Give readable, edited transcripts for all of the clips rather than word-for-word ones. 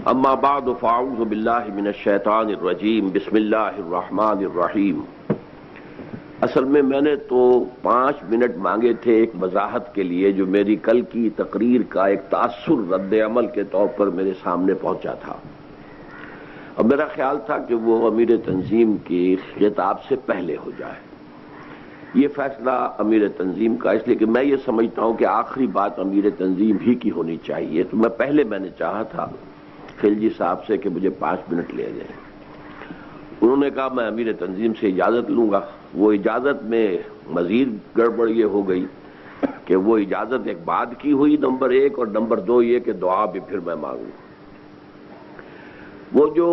اما بعد فاعوذ باللہ من الشیطان الرجیم بسم اللہ الرحمن الرحیم۔ اصل میں نے تو 5 منٹ مانگے تھے ایک وضاحت کے لیے جو میری کل کی تقریر کا ایک تاثر رد عمل کے طور پر میرے سامنے پہنچا تھا، اور میرا خیال تھا کہ وہ امیر تنظیم کی خطاب سے پہلے ہو جائے۔ یہ فیصلہ امیر تنظیم کا، اس لیے کہ میں یہ سمجھتا ہوں کہ آخری بات امیر تنظیم ہی کی ہونی چاہیے، تو میں نے چاہا تھا خلجی صاحب سے کہ مجھے 5 منٹ لے دیں۔ انہوں نے کہا میں امیر تنظیم سے اجازت لوں گا۔ وہ اجازت میں مزید گڑبڑ یہ ہو گئی کہ وہ اجازت ایک بعد کی ہوئی، نمبر 1، اور نمبر 2 یہ کہ دعا بھی پھر میں مانگوں۔ وہ جو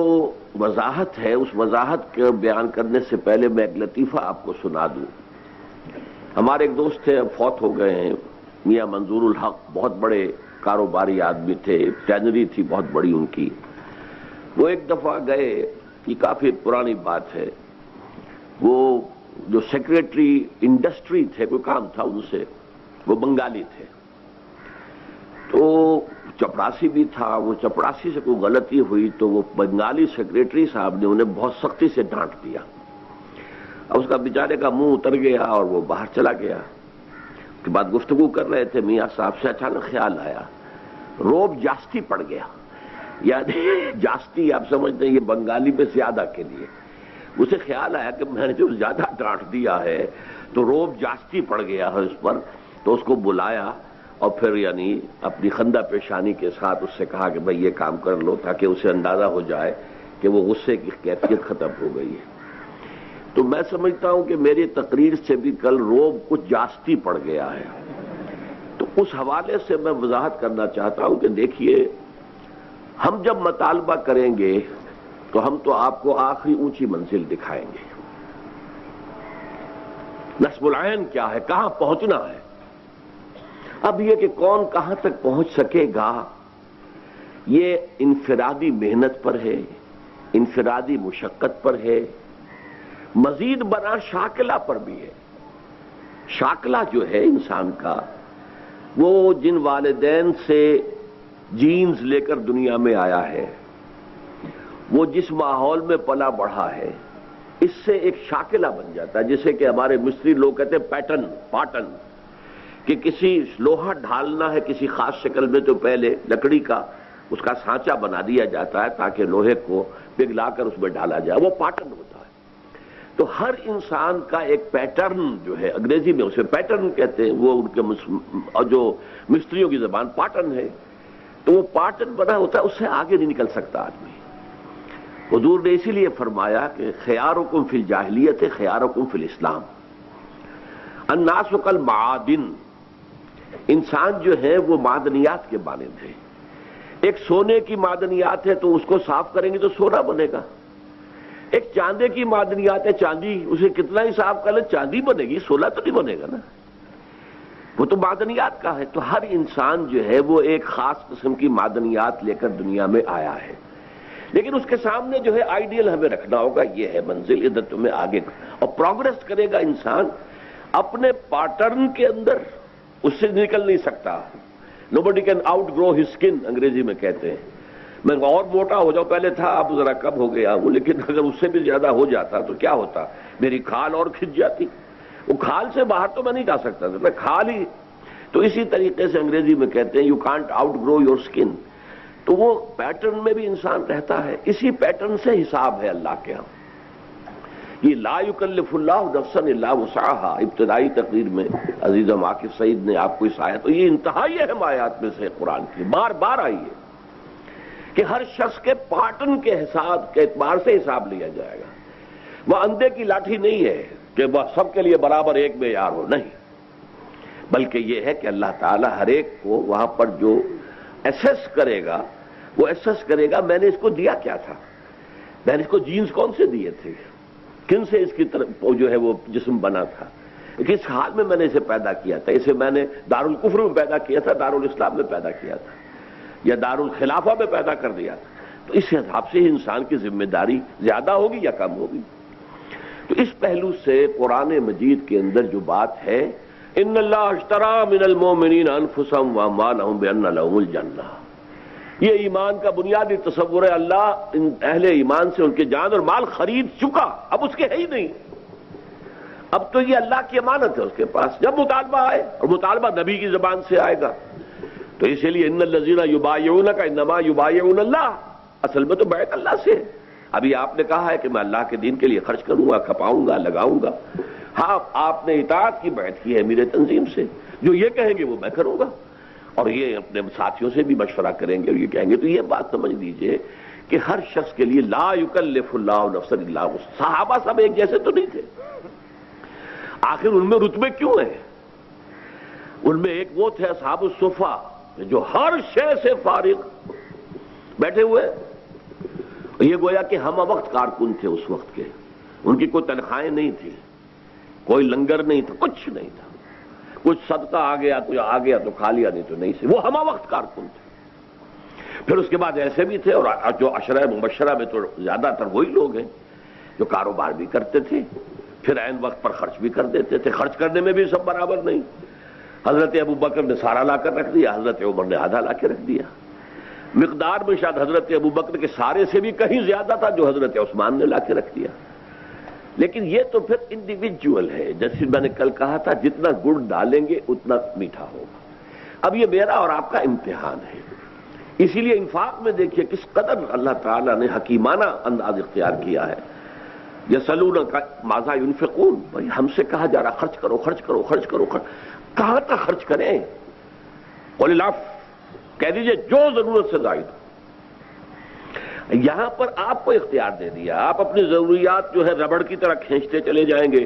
وضاحت ہے، اس وضاحت کے بیان کرنے سے پہلے میں ایک لطیفہ آپ کو سنا دوں۔ ہمارے ایک دوست تھے، اب فوت ہو گئے ہیں، میاں منظور الحق، بہت بڑے کاروباری آدمی تھے، ٹینری تھی بہت بڑی ان کی۔ وہ ایک دفعہ گئے، یہ کافی پرانی بات ہے، وہ جو سیکریٹری انڈسٹری تھے، کوئی کام تھا ان سے، وہ بنگالی تھے، تو چپڑاسی بھی تھا، وہ چپڑاسی سے کوئی غلطی ہوئی تو وہ بنگالی سیکریٹری صاحب نے انہیں بہت سختی سے ڈانٹ دیا، اس کا بیچارے کا منہ اتر گیا اور وہ باہر چلا گیا۔ اس کے بعد گفتگو کر رہے تھے میاں صاحب سے، اچانک خیال آیا، روب جاستی پڑ گیا، یعنی جاستی آپ سمجھتے ہیں یہ بنگالی میں زیادہ کے لیے، اسے خیال آیا کہ میں نے جو زیادہ ڈانٹ دیا ہے تو روب جاستی پڑ گیا ہے اس پر، تو اس کو بلایا اور پھر یعنی اپنی خندہ پیشانی کے ساتھ اس سے کہا کہ بھئی یہ کام کر لو، تاکہ اسے اندازہ ہو جائے کہ وہ غصے کی کیفیت ختم ہو گئی ہے۔ تو میں سمجھتا ہوں کہ میری تقریر سے بھی کل روب کچھ جاستی پڑ گیا ہے، تو اس حوالے سے میں وضاحت کرنا چاہتا ہوں کہ دیکھیے، ہم جب مطالبہ کریں گے تو ہم تو آپ کو آخری اونچی منزل دکھائیں گے، نصب العین کیا ہے، کہاں پہنچنا ہے۔ اب یہ کہ کون کہاں تک پہنچ سکے گا، یہ انفرادی محنت پر ہے، انفرادی مشقت پر ہے، مزید برآں شاکلہ پر بھی ہے۔ شاکلہ جو ہے انسان کا، وہ جن والدین سے جینز لے کر دنیا میں آیا ہے، وہ جس ماحول میں پلا بڑھا ہے، اس سے ایک شاکلہ بن جاتا ہے، جسے کہ ہمارے مصری لوگ کہتے ہیں پاٹن، کہ کسی لوہا ڈھالنا ہے کسی خاص شکل میں تو پہلے لکڑی کا اس کا سانچہ بنا دیا جاتا ہے تاکہ لوہے کو پگھلا کر اس میں ڈالا جائے، وہ پاٹن ہوتا ہے۔ تو ہر انسان کا ایک پیٹرن جو ہے، انگریزی میں اسے پیٹرن کہتے ہیں، وہ ان کے جو مستریوں کی زبان پاٹن ہے، تو وہ پاٹن بنا ہوتا ہے، اس سے آگے نہیں نکل سکتا آدمی۔ حضور نے اسی لیے فرمایا کہ خیارکم فی الجاہلیت خیارکم فی الاسلام، الناس کالمعادن، انسان جو ہے وہ معدنیات کے مانند ہے۔ ایک سونے کی معدنیات ہے تو اس کو صاف کریں گے تو سونا بنے گا، ایک چاندے کی معدنیات ہے چاندی، اسے کتنا ہی صاف کر لیں چاندی بنے گی، سونا تو نہیں بنے گا نا، وہ تو معدنیات کا ہے۔ تو ہر انسان جو ہے وہ ایک خاص قسم کی معدنیات لے کر دنیا میں آیا ہے، لیکن اس کے سامنے جو ہے آئیڈیل ہمیں رکھنا ہوگا، یہ ہے منزل، ادھر تمہیں آگے، اور پروگریس کرے گا انسان اپنے پیٹرن کے اندر، اس سے نکل نہیں سکتا۔ nobody can outgrow his skin انگریزی میں کہتے ہیں۔ میں اور موٹا ہو جاؤں، پہلے تھا اب ذرا کم ہو گیا ہوں، لیکن اگر اس سے بھی زیادہ ہو جاتا تو کیا ہوتا، میری کھال اور کھنچ جاتی، وہ کھال سے باہر تو میں نہیں جا سکتا تھا، میں کھال ہی۔ تو اسی طریقے سے انگریزی میں کہتے ہیں you can't outgrow your skin, تو وہ پیٹرن میں بھی انسان رہتا ہے، اسی پیٹرن سے حساب ہے اللہ کے ہاں۔ یہ لا یکلف اللہ نفسا الا وسعها، ابتدائی تقریر میں عزیزم عاکف سعید نے آپ کو اس آیت، تو یہ انتہائی اہم آیات میں سے قرآن کی بار بار آئی ہے کہ ہر شخص کے پیٹرن کے حساب کے اعتبار سے حساب لیا جائے گا۔ وہ اندھے کی لاٹھی نہیں ہے کہ وہ سب کے لیے برابر ایک معیار ہو، نہیں، بلکہ یہ ہے کہ اللہ تعالیٰ ہر ایک کو وہاں پر جو ایسس کرے گا، وہ ایسس کرے گا میں نے اس کو دیا کیا تھا، میں نے اس کو جینز کون سے دیے تھے، کن سے اس کی طرف جو ہے وہ جسم بنا تھا، کس حال میں نے اسے پیدا کیا تھا، اسے میں نے دارالکفر میں پیدا کیا تھا، دارالاسلام میں پیدا کیا تھا، یا دارالخلافہ میں پیدا کر دیا تھا، تو اس حساب سے انسان کی ذمہ داری زیادہ ہوگی یا کم ہوگی۔ تو اس پہلو سے قرآن مجید کے اندر جو بات ہے، ان اللہ اشتری من المؤمنین انفسهم واموالهم بان لهم الجنہ، یہ ایمان کا بنیادی تصور ہے، اللہ ان اہل ایمان سے ان کے جان اور مال خرید چکا، اب اس کے ہے ہی نہیں، اب تو یہ اللہ کی امانت ہے اس کے پاس، جب مطالبہ آئے، اور مطالبہ نبی کی زبان سے آئے گا، تو اسی لیے ان الذین یبایعونک انما یبایعون اللہ، اصل میں تو بیعت اللہ سے ہے۔ ابھی آپ نے کہا ہے کہ میں اللہ کے دین کے لیے خرچ کروں گا، کھپاؤں گا، لگاؤں گا، ہاں آپ نے اطاعت کی بیعت کی ہے میرے تنظیم سے، جو یہ کہیں گے وہ میں کروں گا، اور یہ اپنے ساتھیوں سے بھی مشورہ کریں گے اور یہ کہیں گے۔ تو یہ بات سمجھ لیجئے کہ ہر شخص کے لیے لا یکلف اللہ نفسا الا وسعہا۔ صحابہ سب ایک جیسے تو نہیں تھے، آخر ان میں رتبے کیوں ہیں؟ ان میں ایک وہ تھے اصحاب الصفا جو ہر شے سے فارغ بیٹھے ہوئے، یہ گویا کہ ہم وقت کارکن تھے اس وقت کے، ان کی کوئی تنخواہیں نہیں تھی، کوئی لنگر نہیں تھا، کچھ نہیں تھا، کچھ صدقہ آ گیا تو کھا لیا، نہیں تو نہیں سے، وہ ہم وقت کارکن تھے۔ پھر اس کے بعد ایسے بھی تھے، اور جو عشرہ مبشرہ میں تو زیادہ تر وہی لوگ ہیں جو کاروبار بھی کرتے تھے، پھر عین وقت پر خرچ بھی کر دیتے تھے، خرچ کرنے میں بھی سب برابر نہیں۔ حضرت ابوبکر نے سارا لا کر رکھ دیا، حضرت عمر نے آدھا لا کے رکھ دیا، مقدار میں شاید حضرت ابوبکر کے سارے سے بھی کہیں زیادہ تھا جو حضرت عثمان نے لا کے رکھ دیا۔ لیکن یہ تو پھر انڈیویجول ہے، جیسے میں نے کل کہا تھا جتنا گڑ ڈالیں گے اتنا میٹھا ہوگا۔ اب یہ میرا اور آپ کا امتحان ہے، اسی لیے انفاق میں دیکھیے کس قدر اللہ تعالیٰ نے حکیمانہ انداز اختیار کیا ہے۔ یسألونک ماذا ينفقون، بھائی ہم سے کہا جا رہا خرچ کرو خرچ کرو خرچ کرو، کہاں تک خرچ کریں؟ قل العفو، کہہ دیجئے جو ضرورت سے زائد ہو۔ یہاں پر آپ کو اختیار دے دیا، آپ اپنی ضروریات جو ہے ربڑ کی طرح کھینچتے چلے جائیں گے،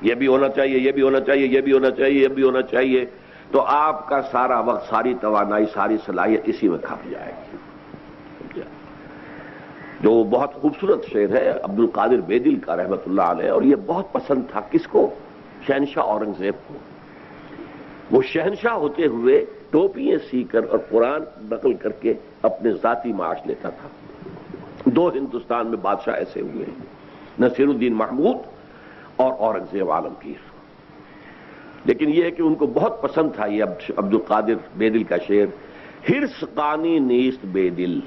یہ بھی ہونا چاہیے، یہ بھی ہونا چاہیے، یہ بھی ہونا چاہیے، یہ بھی ہونا چاہیے، تو آپ کا سارا وقت، ساری توانائی، ساری صلاحیت اسی میں کھپ جائے گی۔ جو بہت خوبصورت شعر ہے عبد القادر بیدل کا رحمۃ اللہ علیہ، اور یہ بہت پسند تھا کس کو؟ شہنشاہ اورنگزیب کو۔ وہ شہنشاہ ہوتے ہوئے ٹوپیاں سی کر اور قرآن نقل کر کے اپنے ذاتی معاش لیتا تھا۔ دو ہندوستان میں بادشاہ ایسے ہوئے ہیں، نصیر الدین محمود اور اورنگزیب عالمگیر، لیکن یہ ہے کہ ان کو بہت پسند تھا یہ عبد القادر بیدل کا شعر، ہرس قانی نیست بے دل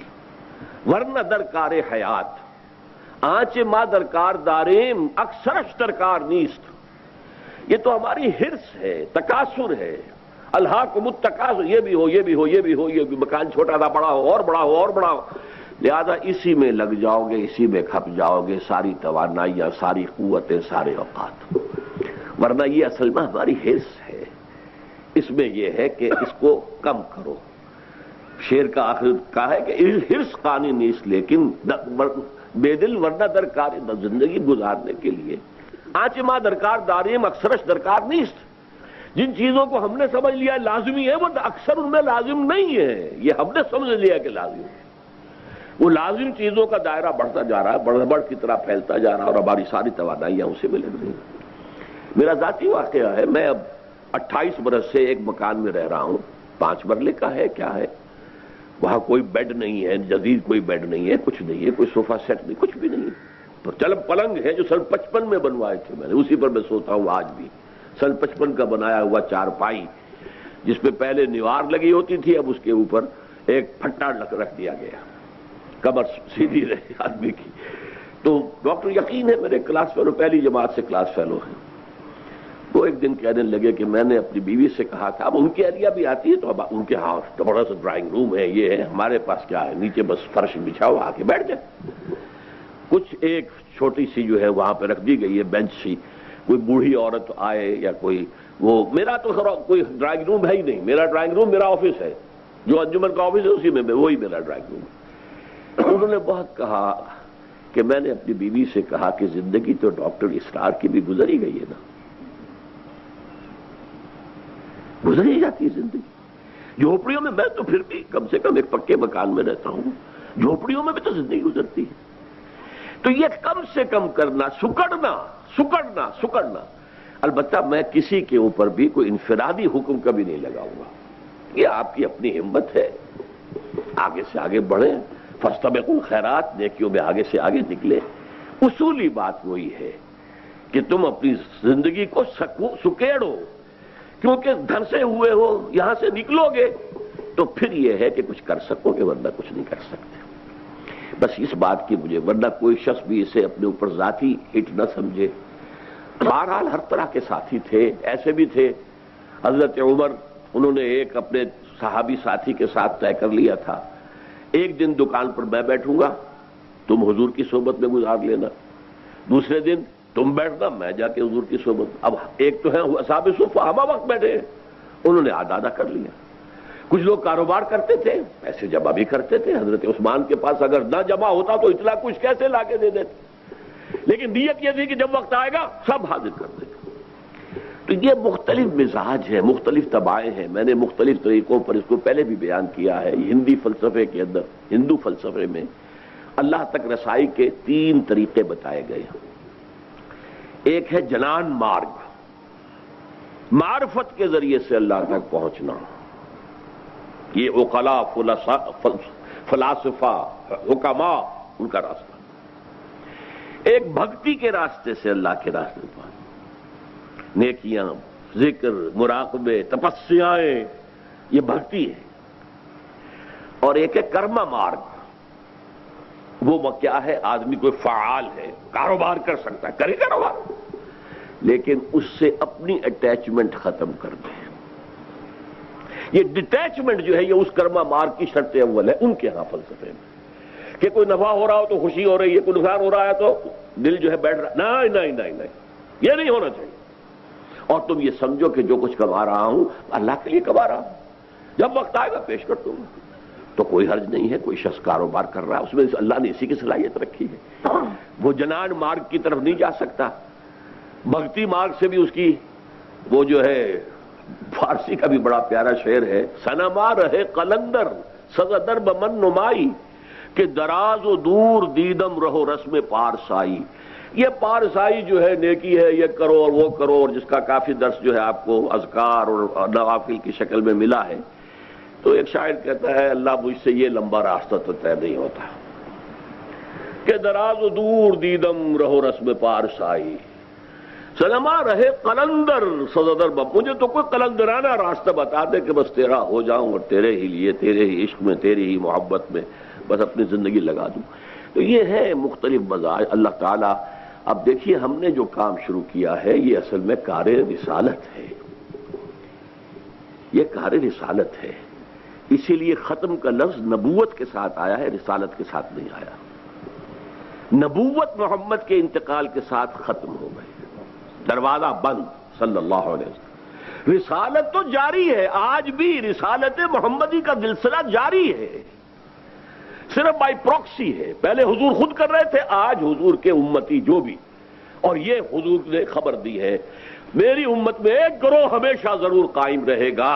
ورنہ درکار حیات، آنچ ماں درکار داریم اکثرش درکار نیست۔ یہ تو ہماری ہرس ہے، تکاثر ہے، الہاکم التکاثر، یہ بھی ہو یہ بھی ہو یہ بھی ہو، یہ بھی مکان چھوٹا تھا بڑا ہو اور بڑا ہو اور بڑا ہو، لہذا اسی میں لگ جاؤ گے، اسی میں کھپ جاؤ گے، ساری توانائیاں، ساری قوتیں، سارے اوقات، ورنہ یہ اصل میں ہماری ہرس ہے، اس میں یہ ہے کہ اس کو کم کرو۔ شعر کا آخر کہا ہے کہ ہرس قانی نیست، لیکن بے دل ورنہ درکار، زندگی گزارنے کے لیے آنچ ماں درکار داریم اکثرش درکار نیست۔ جن چیزوں کو ہم نے سمجھ لیا لازمی ہے وہ اکثر ان میں لازم نہیں ہے، یہ ہم نے سمجھ لیا کہ لازم ہے۔ وہ لازم چیزوں کا دائرہ بڑھتا جا رہا ہے، بڑھ کی طرح پھیلتا جا رہا ہے، اور ہماری ساری توانائیاں اسی میں لگ رہی ہیں۔ میرا ذاتی واقعہ ہے، میں اب 28 برس سے ایک مکان میں رہ رہا ہوں، 5 مرلے کا ہے، کیا ہے وہاں کوئی بیڈ نہیں ہے، جدید کوئی بیڈ نہیں ہے، کچھ نہیں ہے، کوئی صوفہ سیٹ نہیں، کچھ بھی نہیں، تو چل پلنگ ہے جو سن 55 میں بنوائے تھے میں نے، اسی پر میں سوتا ہوں آج بھی، سن 55 کا بنایا ہوا چارپائی جس پہ پہلے نیوار لگی ہوتی تھی، اب اس کے اوپر ایک پھٹا رکھ دیا گیا، کمر سیدھی رہے آدمی کی۔ تو ڈاکٹر یقین ہے میرے کلاس فیلو، پہلی جماعت سے کلاس فیلو ہیں، وہ ایک دن کہنے لگے کہ میں نے اپنی بیوی سے کہا تھا، اب ان کی ایریا بھی آتی ہے تو اب ان کے ہاں بڑا سا ڈرائنگ روم ہے، یہ ہے، ہمارے پاس کیا ہے، نیچے بس فرش بچھاؤ، آ کے بیٹھ جائے، کچھ ایک چھوٹی سی جو ہے وہاں پہ رکھ دی گئی ہے بینچ سی، کوئی بوڑھی عورت آئے یا کوئی، وہ میرا تو کوئی ڈرائنگ روم ہے ہی نہیں، میرا ڈرائنگ روم میرا آفس ہے، جو انجمن کا آفس ہے اسی میں وہی میرا ڈرائنگ روم ہے۔ انہوں نے بہت کہا کہ میں نے اپنی بیوی سے کہا کہ زندگی تو ڈاکٹر اسرار کی بھی گزری گئی ہے نا، گزری جاتی ہے زندگی، جھوپڑیوں میں، میں تو پھر بھی کم سے کم ایک پکے مکان میں رہتا ہوں، جھوپڑیوں میں بھی تو زندگی گزرتی ہے، تو یہ کم سے کم کرنا، سکڑنا، البتہ میں کسی کے اوپر بھی کوئی انفرادی حکم کبھی نہیں لگاؤں گا، یہ آپ کی اپنی ہمت ہے، آگے سے آگے بڑھیں، فاستبقوا الخیرات، نیکیوں میں آگے سے آگے نکلے۔ اصولی بات وہی ہے کہ تم اپنی زندگی کو سکیڑو، کیونکہ دھنسے ہوئے ہو، یہاں سے نکلو گے تو پھر یہ ہے کہ کچھ کر سکو گے، ورنہ کچھ نہیں کر سکتے. بس اس بات کی مجھے، ورنہ کوئی شخص بھی اسے اپنے اوپر ذاتی ہٹ نہ سمجھے. بہرحال ہر طرح کے ساتھی تھے، ایسے بھی تھے. حضرت عمر، انہوں نے ایک اپنے صحابی ساتھی کے ساتھ طے کر لیا تھا، ایک دن دکان پر میں بیٹھوں گا، تم حضور کی صحبت میں گزار لینا، دوسرے دن تم بیٹھنا، میں جا کے حضور کی صحبت. اب ایک تو ہے اصحاب صفہ، ہمہ وقت بیٹھے ہیں، انہوں نے آدھا کر لیا. کچھ لوگ کاروبار کرتے تھے، پیسے جمع بھی کرتے تھے. حضرت عثمان کے پاس اگر نہ جمع ہوتا تو اتنا کچھ کیسے لا کے دے دیتے، لیکن نیت یہ تھی کہ جب وقت آئے گا سب حاضر کر دیتے. تو یہ مختلف مزاج ہے، مختلف طبائیں ہیں. میں نے مختلف طریقوں پر اس کو پہلے بھی بیان کیا ہے. ہندی فلسفے کے اندر، ہندو فلسفے میں اللہ تک رسائی کے 3 طریقے بتائے گئے. ایک ہے جنان مارگ، معرفت کے ذریعے سے اللہ تک پہنچنا. یہ عقلاء، فلاسفہ، حکماء، ان کا راستہ. ایک بھکتی کے راستے سے اللہ کے راستے پر، نیکیاں، ذکر، مراقبے، تپسیائیں، یہ بھکتی ہے. اور ایک ہے کرما مارگ، وہ کیا ہے؟ آدمی کوئی فعال ہے، کاروبار کر سکتا ہے، کرے کاروبار، لیکن اس سے اپنی اٹیچمنٹ ختم کر دے. یہ ڈیٹیچمنٹ جو ہے یہ اس کرما مارگ کی شرط اول ہے ان کے ہاں فلسفے میں، کہ کوئی نفع ہو رہا ہو تو خوشی ہو رہی ہے، کوئی نقصان ہو رہا ہے تو دل جو ہے بیٹھ رہا، نہیں، یہ نہیں ہونا چاہیے. اور تم یہ سمجھو کہ جو کچھ کما رہا ہوں اللہ کے لیے کما رہا ہوں، جب وقت آئے گا پیش کر دوں گا. تو کوئی حرج نہیں ہے. کوئی شخص کاروبار کر رہا ہے، اس میں اللہ نے اسی کی صلاحیت رکھی ہے. وہ جنان مارگ کی طرف نہیں جا سکتا. بھکتی مارگ سے بھی اس کی، وہ جو ہے فارسی کا بھی بڑا پیارا شعر ہے، سنما رہے قلندر سزدر بمن نمائی، کہ دراز و دور دیدم رہو رسم پارسائی. یہ پارسائی جو ہے نیکی ہے، یہ کرو اور وہ کرو، اور جس کا کافی درس جو ہے آپ کو اذکار اور نوافل کی شکل میں ملا ہے. تو ایک شاعر کہتا ہے، اللہ مجھ سے یہ لمبا راستہ تو طے نہیں ہوتا، کہ دراز و دور دیدم رہو رسم پارسائی، سنما رہے قلندر سزدر بم. مجھے تو کوئی قلندرانہ راستہ بتا دے کہ بس تیرا ہو جاؤں اور تیرے ہی لیے، تیرے ہی عشق میں، تیری ہی محبت میں بس اپنی زندگی لگا دوں. تو یہ ہے مختلف مزاج. اللہ تعالیٰ، اب دیکھیے ہم نے جو کام شروع کیا ہے یہ اصل میں کار رسالت ہے، یہ کار رسالت ہے. اسی لیے ختم کا لفظ نبوت کے ساتھ آیا ہے، رسالت کے ساتھ نہیں آیا. نبوت محمد کے انتقال کے ساتھ ختم ہو گئی، دروازہ بند صلی اللہ علیہ وسلم. رسالت تو جاری ہے، آج بھی رسالت محمدی کا سلسلہ جاری ہے، صرف بائی پروکسی ہے. پہلے حضور خود کر رہے تھے، آج حضور کے امتی جو بھی، اور یہ حضور نے خبر دی ہے، میری امت میں ایک گروہ ہمیشہ ضرور قائم رہے گا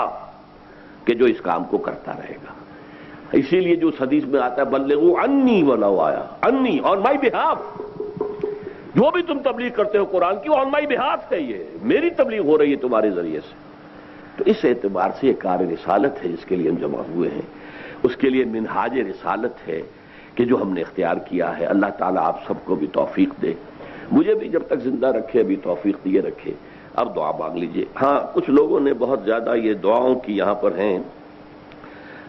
کہ جو اس کام کو کرتا رہے گا. اسی لیے جو حدیث میں آتا ہے بلغوا عنی ولو آیا، انی آن مائی بہاف، جو بھی تم تبلیغ کرتے ہو قرآن کی، آن مائی بہاف ہے، یہ میری تبلیغ ہو رہی ہے تمہارے ذریعے سے. تو اس اعتبار سے یہ کار رسالت ہے جس کے لیے ہم جمع ہوئے ہیں. اس کے لیے منہاج رسالت ہے کہ جو ہم نے اختیار کیا ہے. اللہ تعالیٰ آپ سب کو بھی توفیق دے، مجھے بھی جب تک زندہ رکھے ابھی توفیق دیے رکھے. اب دعا مانگ لیجئے. ہاں، کچھ لوگوں نے بہت زیادہ یہ دعاؤں کی یہاں پر ہیں.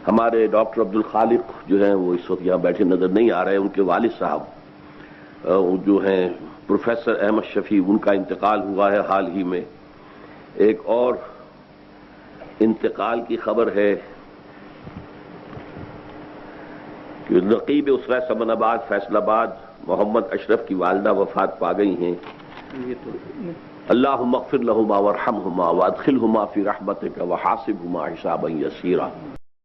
ہمارے ڈاکٹر عبد الخالق جو ہیں وہ اس وقت یہاں بیٹھے نظر نہیں آ رہے. ان کے والد صاحب جو ہیں پروفیسر احمد شفیع، ان کا انتقال ہوا ہے حال ہی میں. ایک اور انتقال کی خبر ہے کہ نقیب اسرہ سمن آباد فیصل آباد محمد اشرف کی والدہ وفات پا گئی ہیں. اللہم اغفر لہما وارحمہما وادخلہما فی رحمتک وحاسبہما حسابا یسیرا.